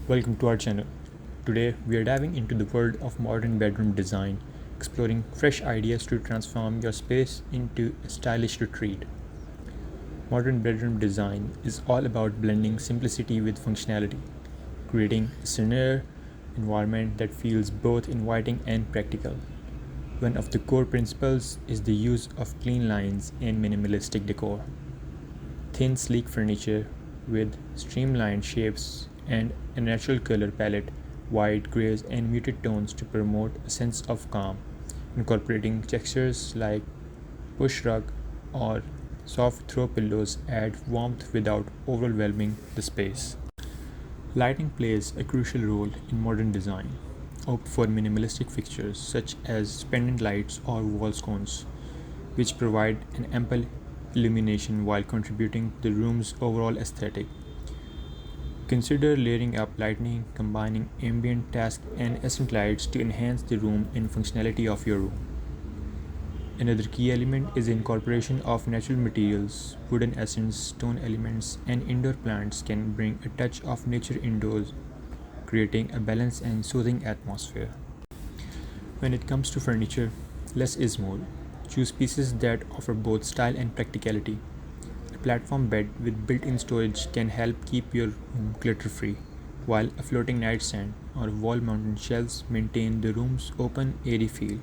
Welcome to our channel. Today we are diving into the world of modern bedroom design, exploring fresh ideas to transform your space into a stylish retreat. Modern bedroom design is all about blending simplicity with functionality, creating a serene environment that feels both inviting and practical. One of the core principles is the use of clean lines and minimalistic decor. Thin, sleek furniture with streamlined shapes and a natural color palette, white, grays, and muted tones to promote a sense of calm, incorporating textures like push rug or soft throw pillows add warmth without overwhelming the space. Lighting plays a crucial role in modern design. Opt for minimalistic fixtures such as pendant lights or wall sconces, which provide an ample illumination while contributing to the room's overall aesthetic. Consider layering up lighting, combining ambient task and accent lights to enhance the room and functionality of your room. Another key element is the incorporation of natural materials. Wooden accents, stone elements, and indoor plants can bring a touch of nature indoors, creating a balanced and soothing atmosphere. When it comes to furniture, less is more. Choose pieces that offer both style and practicality. A platform bed with built-in storage can help keep your room clutter-free, while a floating nightstand or wall-mounted shelves maintain the room's open, airy feel.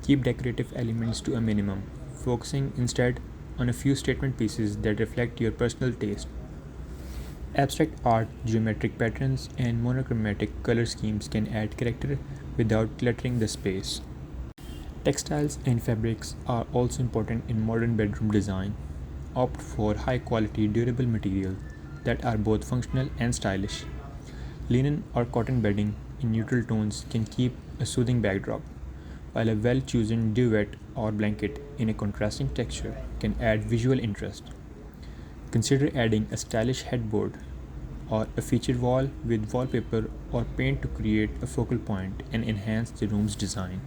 Keep decorative elements to a minimum, focusing instead on a few statement pieces that reflect your personal taste. Abstract art, geometric patterns, and monochromatic color schemes can add character without cluttering the space. Textiles and fabrics are also important in modern bedroom design. Opt for high quality, durable materials that are both functional and stylish. Linen or cotton bedding in neutral tones can keep a soothing backdrop, while a well chosen duvet or blanket in a contrasting texture can add visual interest. Consider adding a stylish headboard or a featured wall with wallpaper or paint to create a focal point and enhance the room's design.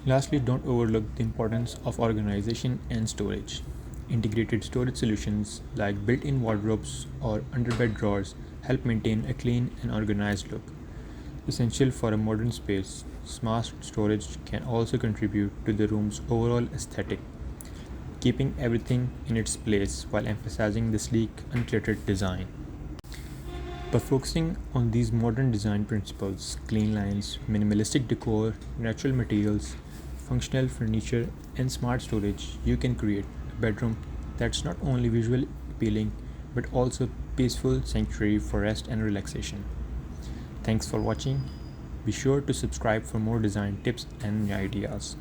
Lastly, don't overlook the importance of organization and storage. Integrated storage solutions like built in wardrobes or underbed drawers help maintain a clean and organized look. Essential for a modern space, smart storage can also contribute to the room's overall aesthetic, keeping everything in its place while emphasizing the sleek, uncluttered design. By focusing on these modern design principles, clean lines, minimalistic decor, natural materials, functional furniture, and smart storage, you can create a bedroom that's not only visually appealing but also peaceful sanctuary for rest and relaxation. Thanks for watching. Be sure to subscribe for more design tips and ideas.